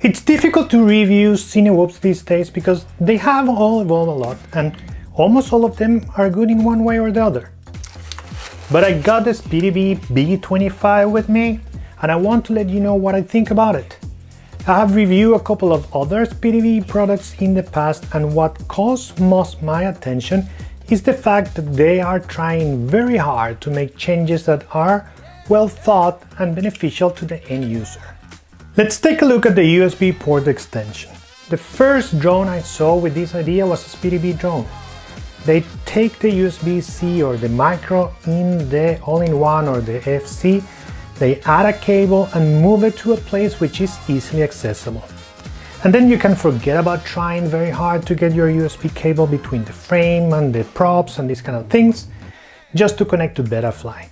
It's difficult to review Cinewhoops these days because they have all evolved a lot and almost all of them are good in one way or the other. But I got the SpeedyBee Bee25 with me and I want to let you know what I think about it. I have reviewed a couple of other SpeedyBee products in the past, and what calls most my attention is the fact that they are trying very hard to make changes that are well thought and beneficial to the end user. Let's take a look at the USB port extension. The first drone I saw with this idea was a SpeedyBee drone. They take the USB-C or the micro in the all-in-one or the FC, they add a cable and move it to a place which is easily accessible. And then you can forget about trying very hard to get your USB cable between the frame and the props and these kind of things, just to connect to Betafly.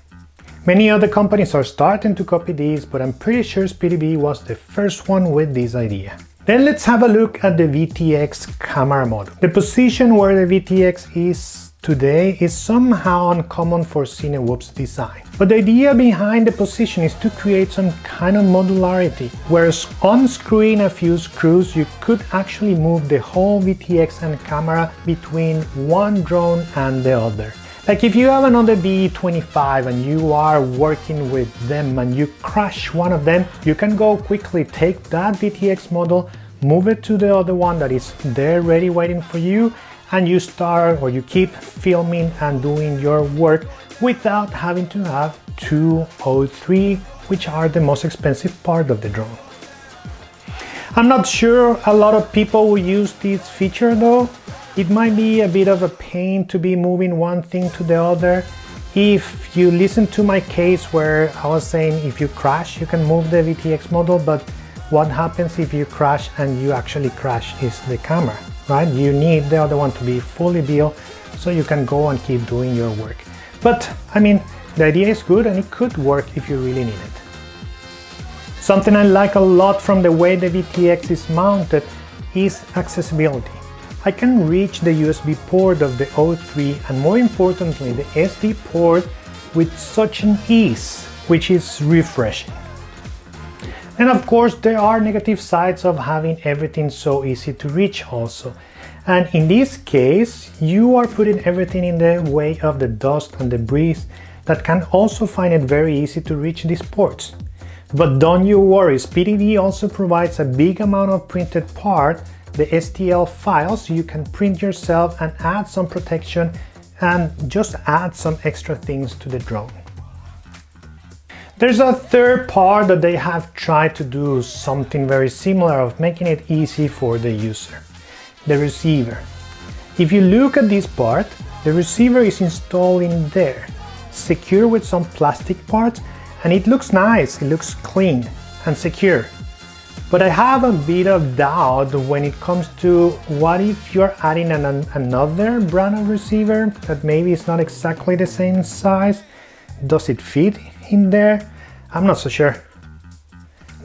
Many other companies are starting to copy these, but I'm pretty sure SpeedyBee was the first one with this idea. Then let's have a look at the VTX camera module. The position where the VTX is today is somehow uncommon for Cinewhoop's design. But the idea behind the position is to create some kind of modularity, where unscrewing a few screws you could actually move the whole VTX and camera between one drone and the other. Like if you have another Bee25 and you are working with them and you crash one of them, you can go quickly take that VTX model, move it to the other one that is there ready waiting for you, and you start or you keep filming and doing your work without having to have two O3, which are the most expensive part of the drone. I'm not sure a lot of people will use this feature though. It might be a bit of a pain to be moving one thing to the other. If you listen to my case where I was saying if you crash, you can move the VTX model, but what happens if you crash and you actually crash is the camera, right? You need the other one to be fully built so you can go and keep doing your work. But I mean, the idea is good and it could work if you really need it. Something I like a lot from the way the VTX is mounted is accessibility. I can reach the USB port of the O3 and more importantly the SD port with such an ease, which is refreshing. And of course there are negative sides of having everything so easy to reach also. And in this case you are putting everything in the way of the dust and debris that can also find it very easy to reach these ports. But don't you worry, SpeedyBee also provides a big amount of printed part, the STL files, so you can print yourself and add some protection and just add some extra things to the drone. There's a third part that they have tried to do something very similar of making it easy for the user. The receiver. If you look at this part, the receiver is installed in there, secure with some plastic parts, and it looks nice, it looks clean and secure. But I have a bit of doubt when it comes to what if you're adding another brand of receiver that maybe is not exactly the same size. Does it fit in there? I'm not so sure.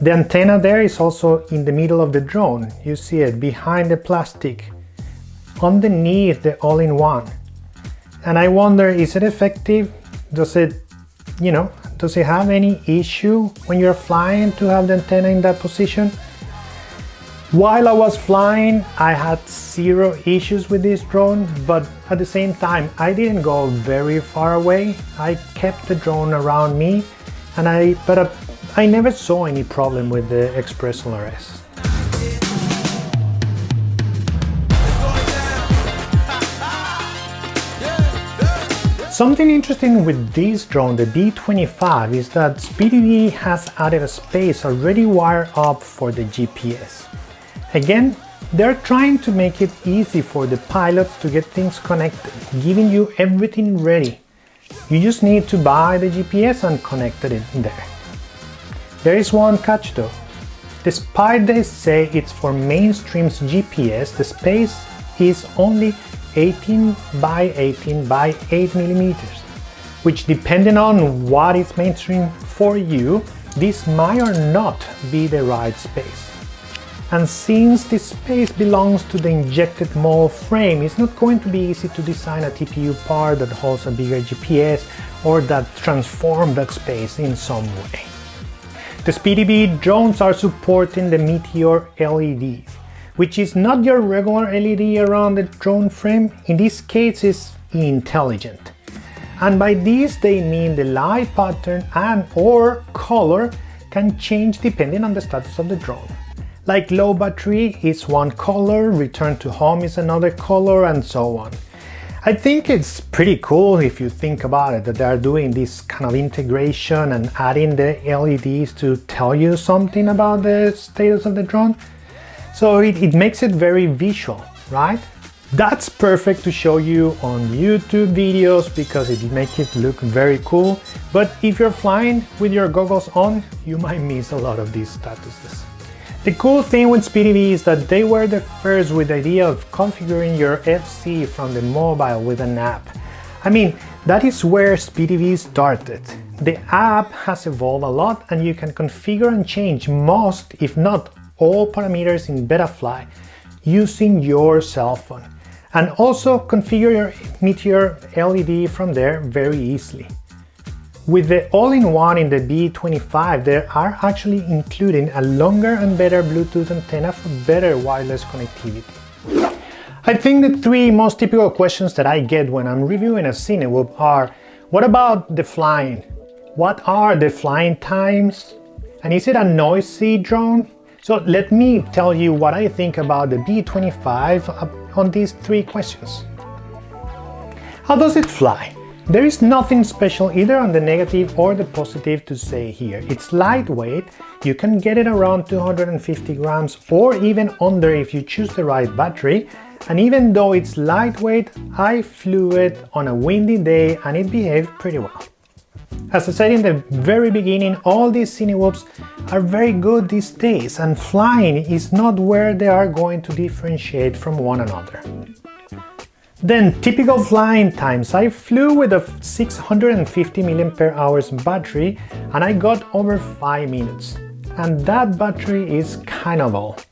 The antenna there is also in the middle of the drone. You see it behind the plastic, underneath the all-in-one. And I wonder, is it effective? Does it have any issue when you're flying to have the antenna in that position? While I was flying, I had zero issues with this drone, but at the same time, I didn't go very far away. I kept the drone around me, and I never saw any problem with the Express LRS. Something interesting with this drone, the Bee25, is that SpeedyBee has added a space already wired up for the GPS. Again, they're trying to make it easy for the pilots to get things connected, giving you everything ready. You just need to buy the GPS and connect it in there. There is one catch though. Despite they say it's for mainstream's GPS, the space is only 18 by 18 by 8 millimeters, which depending on what is mainstream for you, this might or not be the right space. And since this space belongs to the injected mold frame, it's not going to be easy to design a TPU part that holds a bigger GPS or that transforms that space in some way. The SpeedyBee drones are supporting the Meteor LEDs, which is not your regular LED around the drone frame. In this case, it's intelligent. And by this they mean the light pattern and or color can change depending on the status of the drone. Like low battery is one color, return to home is another color, and so on. I think it's pretty cool if you think about it, that they are doing this kind of integration and adding the LEDs to tell you something about the status of the drone. So it makes it very visual, right? That's perfect to show you on YouTube videos because it makes it look very cool. But if you're flying with your goggles on, you might miss a lot of these statuses. The cool thing with SpeedyBee is that they were the first with the idea of configuring your FC from the mobile with an app. I mean, that is where SpeedyBee started. The app has evolved a lot and you can configure and change most, if not all, parameters in Betafly using your cell phone. And also configure your Meteor LED from there very easily. With the all-in-one in the B25, they are actually including a longer and better Bluetooth antenna for better wireless connectivity. I think the three most typical questions that I get when I'm reviewing a Cinewhoop are: what about the flying? What are the flying times? And is it a noisy drone? So let me tell you what I think about the B25 on these three questions. How does it fly? There is nothing special either on the negative or the positive to say here. It's lightweight, you can get it around 250 grams or even under if you choose the right battery. And even though it's lightweight, I flew it on a windy day and it behaved pretty well. As I said in the very beginning, all these Cinewhoops are very good these days, and flying is not where they are going to differentiate from one another. Then, typical flying times. I flew with a 650 mAh battery and I got over 5 minutes. And that battery is kind of old.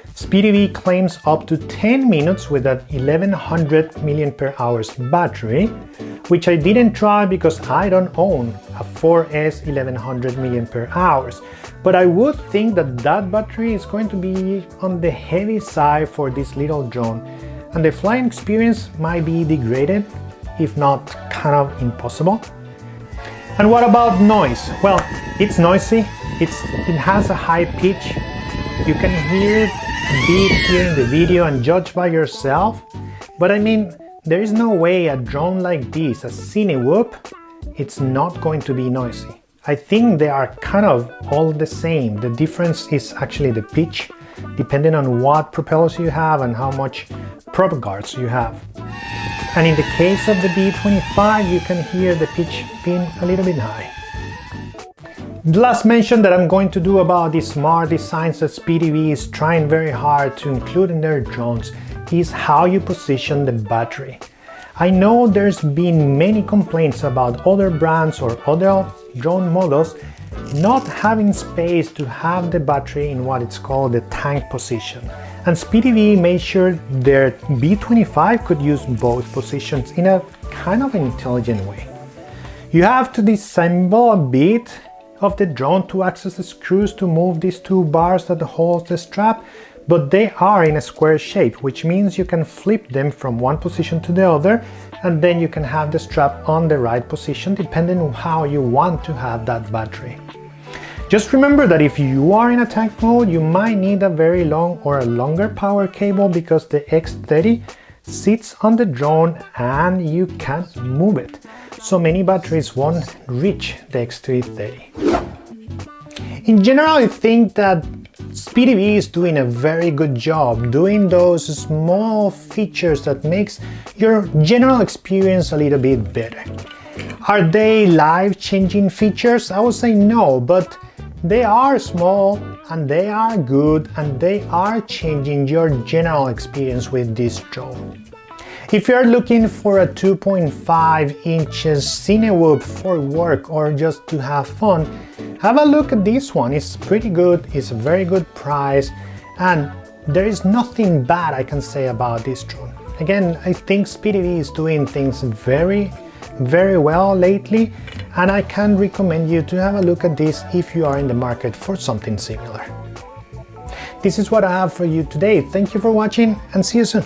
SpeedyBee claims up to 10 minutes with that 1100 mAh battery, which I didn't try because I don't own a 4S 1100 mAh. But I would think that that battery is going to be on the heavy side for this little drone, and the flying experience might be degraded, if not kind of impossible. And what about noise? Well, it's noisy, it has a high pitch, you can hear it here in the video and judge by yourself. But I mean, there is no way a drone like this, a Cinewhoop, it's not going to be noisy. I think they are kind of all the same. The difference is actually the pitch, depending on what propellers you have and how much prop guards you have. And in the case of the B25, you can hear the pitch being a little bit high. The last mention that I'm going to do about the smart designs that SpeedyBee is trying very hard to include in their drones is how you position the battery. I know there's been many complaints about other brands or other drone models not having space to have the battery in what it's called the tank position. And SpeedyBee made sure their B25 could use both positions in a kind of intelligent way. You have to disassemble a bit of the drone to access the screws to move these two bars that hold the strap, but they are in a square shape, which means you can flip them from one position to the other, and then you can have the strap on the right position depending on how you want to have that battery. Just remember that if you are in a tank mode, you might need a very long or a longer power cable because the X30 sits on the drone and you can't move it. So many batteries won't reach the X330. In general, I think that SpeedyBee is doing a very good job doing those small features that makes your general experience a little bit better. Are they life-changing features? I would say no, but they are small and they are good and they are changing your general experience with this drone. If you're looking for a 2.5 inches Cinewhoop for work or just to have fun, have a look at this one. It's pretty good, it's a very good price, and there is nothing bad I can say about this drone. Again, I think SpeedyBee is doing things very very well lately, and I can recommend you to have a look at this if you are in the market for something similar. This is what I have for you today. Thank you for watching and see you soon.